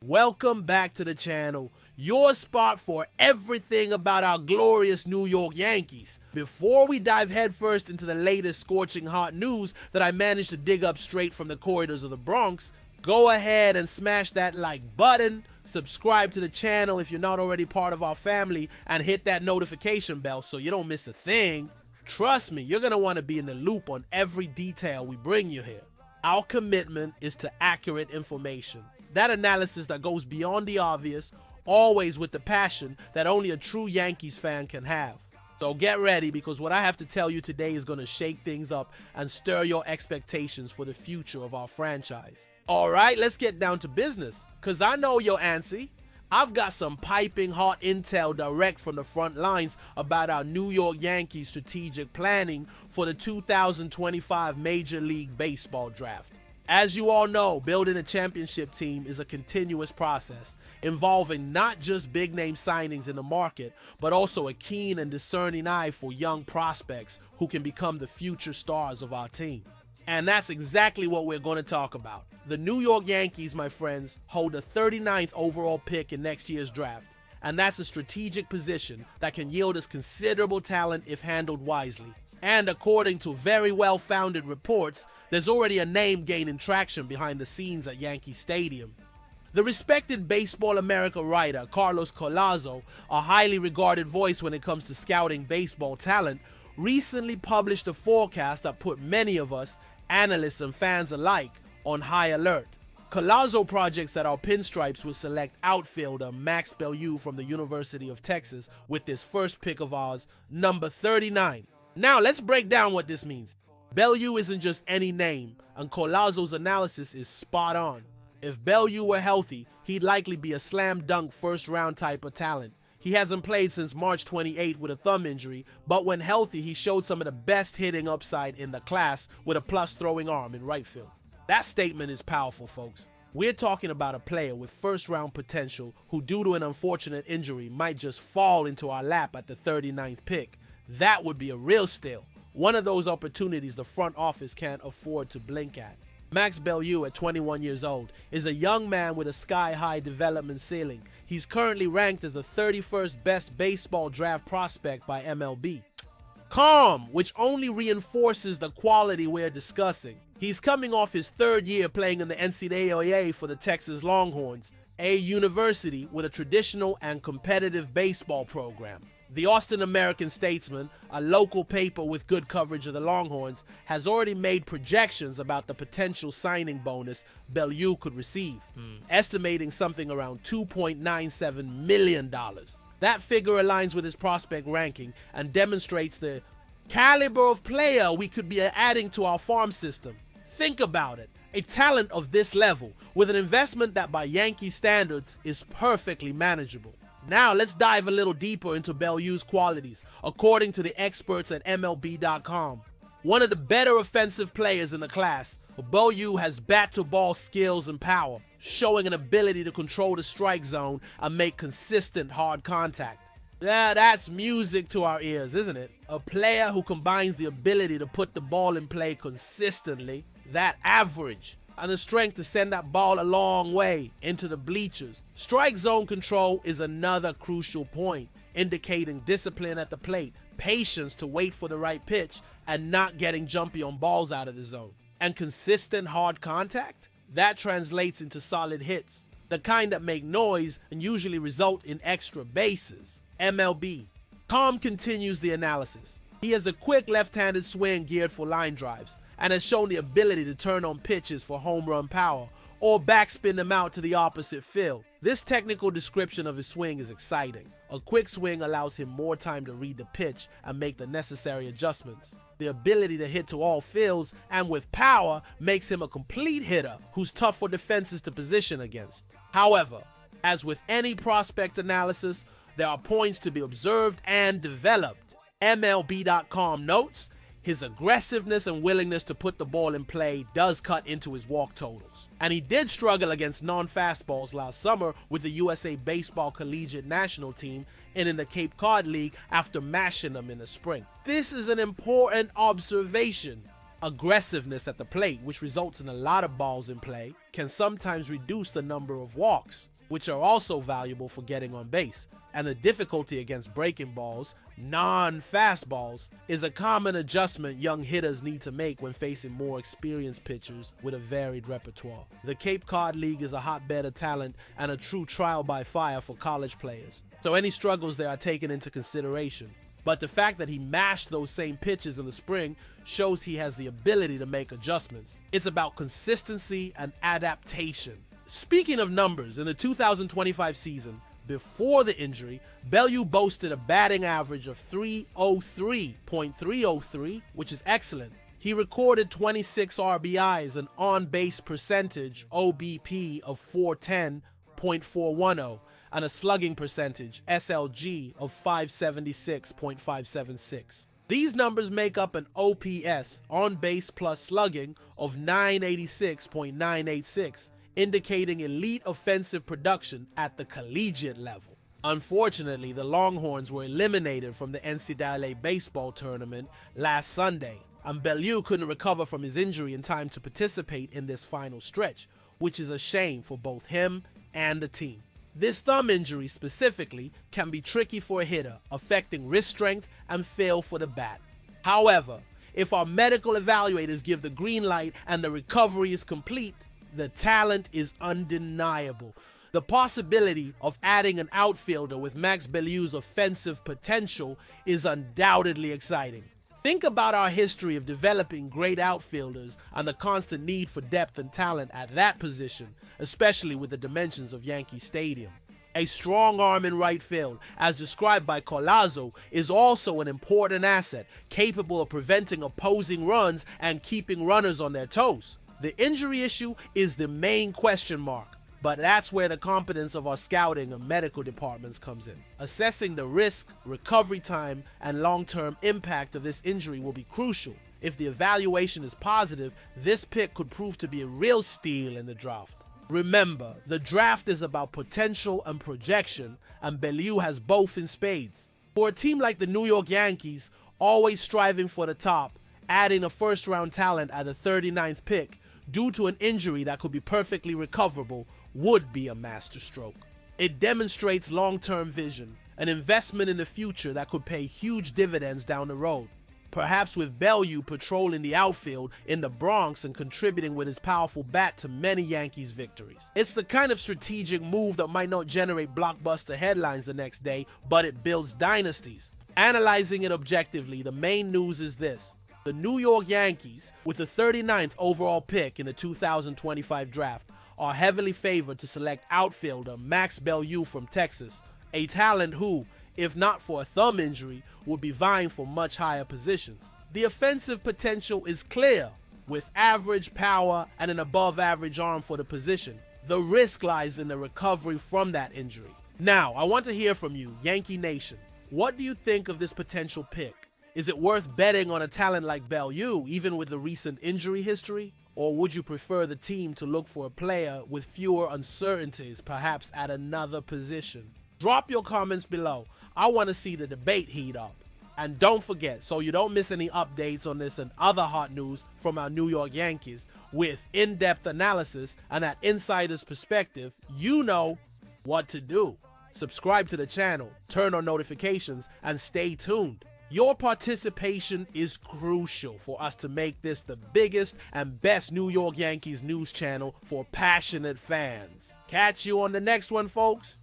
Welcome back to the channel, your spot for everything about our glorious New York Yankees. Before we dive headfirst into the latest scorching hot news that I managed to dig up straight from the corridors of the Bronx, go ahead and smash that like button, subscribe to the channel if you're not already part of our family, and hit that notification bell so you don't miss a thing. Trust me, you're going to want to be in the loop on every detail we bring you here. Our commitment is to accurate information. That analysis that goes beyond the obvious, always with the passion that only a true Yankees fan can have. So get ready, because what I have to tell you today is going to shake things up and stir your expectations for the future of our franchise. Alright, let's get down to business, because I know you're antsy. I've got some piping hot intel direct from the front lines about our New York Yankees strategic planning for the 2025 Major League Baseball draft. As you all know, building a championship team is a continuous process, involving not just big name signings in the market, but also a keen and discerning eye for young prospects who can become the future stars of our team. And that's exactly what we're going to talk about. The New York Yankees, my friends, hold the 39th overall pick in next year's draft, and that's a strategic position that can yield us considerable talent if handled wisely. And according to very well-founded reports, there's already a name gaining traction behind the scenes at Yankee Stadium. The respected Baseball America writer Carlos Collazo, a highly regarded voice when it comes to scouting baseball talent, recently published a forecast that put many of us, analysts and fans alike, on high alert. Collazo projects that our pinstripes will select outfielder Max Belu from the University of Texas with this first pick of ours, number 39. Now let's break down what this means. Belyeu isn't just any name, and Collazo's analysis is spot on. If Belyeu were healthy, he'd likely be a slam dunk first round type of talent. He hasn't played since March 28 with a thumb injury, but when healthy he showed some of the best hitting upside in the class with a plus throwing arm in right field. That statement is powerful, folks. We're talking about a player with first round potential who, due to an unfortunate injury, might just fall into our lap at the 39th pick. That would be a real steal. One of those opportunities the front office can't afford to blink at. Max Belu, at 21 years old, is a young man with a sky-high development ceiling. He's currently ranked as the 31st best baseball draft prospect by MLB. Calm, which only reinforces the quality we're discussing. He's coming off his third year playing in the NCAA for the Texas Longhorns, a university with a traditional and competitive baseball program. The Austin American-Statesman, a local paper with good coverage of the Longhorns, has already made projections about the potential signing bonus Belyeu could receive, estimating something around $2.97 million. That figure aligns with his prospect ranking and demonstrates the caliber of player we could be adding to our farm system. Think about it. A talent of this level, with an investment that by Yankee standards is perfectly manageable. Now let's dive a little deeper into Belyeu's qualities, according to the experts at MLB.com. One of the better offensive players in the class, Belyeu has bat-to-ball skills and power, showing an ability to control the strike zone and make consistent hard contact. Yeah, that's music to our ears, isn't it? A player who combines the ability to put the ball in play consistently, that average, and the strength to send that ball a long way into the bleachers. Strike zone control is another crucial point, indicating discipline at the plate, patience to wait for the right pitch, and not getting jumpy on balls out of the zone. And consistent hard contact? That translates into solid hits, the kind that make noise and usually result in extra bases. MLB. Calm continues the analysis. He has a quick left-handed swing geared for line drives, and has shown the ability to turn on pitches for home run power, or backspin them out to the opposite field. This technical description of his swing is exciting. A quick swing allows him more time to read the pitch and make the necessary adjustments. The ability to hit to all fields and with power makes him a complete hitter who's tough for defenses to position against. However, as with any prospect analysis, there are points to be observed and developed. MLB.com notes, his aggressiveness and willingness to put the ball in play does cut into his walk totals. And he did struggle against non-fastballs last summer with the USA Baseball Collegiate National Team and in the Cape Cod League after mashing them in the spring. This is an important observation. Aggressiveness at the plate, which results in a lot of balls in play, can sometimes reduce the number of walks. which are also valuable for getting on base. And the difficulty against breaking balls, non-fastballs, is a common adjustment young hitters need to make when facing more experienced pitchers with a varied repertoire. The Cape Cod League is a hotbed of talent and a true trial by fire for college players, so any struggles there are taken into consideration. But the fact that he mashed those same pitches in the spring shows he has the ability to make adjustments. It's about consistency and adaptation. Speaking of numbers, in the 2025 season, before the injury, Belyeu boasted a batting average of 303.303, which is excellent. He recorded 26 RBIs, an on-base percentage, OBP, of 410.410, and a slugging percentage, SLG, of 576.576. These numbers make up an OPS, on-base plus slugging, of 986.986, indicating elite offensive production at the collegiate level. Unfortunately, the Longhorns were eliminated from the NCAA baseball tournament last Sunday, and Belyeu couldn't recover from his injury in time to participate in this final stretch, which is a shame for both him and the team. This thumb injury specifically can be tricky for a hitter, affecting wrist strength and feel for the bat. However, if our medical evaluators give the green light and the recovery is complete, the talent is undeniable. The possibility of adding an outfielder with Max Belew's offensive potential is undoubtedly exciting. Think about our history of developing great outfielders and the constant need for depth and talent at that position, especially with the dimensions of Yankee Stadium. A strong arm in right field, as described by Collazo, is also an important asset, capable of preventing opposing runs and keeping runners on their toes. The injury issue is the main question mark, but that's where the competence of our scouting and medical departments comes in. Assessing the risk, recovery time, and long-term impact of this injury will be crucial. If the evaluation is positive, this pick could prove to be a real steal in the draft. Remember, the draft is about potential and projection, and Belyeu has both in spades. For a team like the New York Yankees, always striving for the top, adding a first-round talent at the 39th pick due to an injury that could be perfectly recoverable would be a masterstroke. It demonstrates long-term vision, an investment in the future that could pay huge dividends down the road. Perhaps with Belyeu patrolling the outfield in the Bronx and contributing with his powerful bat to many Yankees victories. It's the kind of strategic move that might not generate blockbuster headlines the next day, but it builds dynasties. Analyzing it objectively, the main news is this. The New York Yankees, with the 39th overall pick in the 2025 draft, are heavily favored to select outfielder Max Belu from Texas, a talent who, if not for a thumb injury, would be vying for much higher positions. The offensive potential is clear, with average power and an above-average arm for the position. The risk lies in the recovery from that injury. Now, I want to hear from you, Yankee Nation. What do you think of this potential pick? Is it worth betting on a talent like Belyeu, even with the recent injury history? Or would you prefer the team to look for a player with fewer uncertainties, perhaps at another position? Drop your comments below. I want to see the debate heat up. And don't forget, so you don't miss any updates on this and other hot news from our New York Yankees, with in-depth analysis and that insider's perspective, you know what to do. Subscribe to the channel, turn on notifications, and stay tuned. Your participation is crucial for us to make this the biggest and best New York Yankees news channel for passionate fans. Catch you on the next one, folks.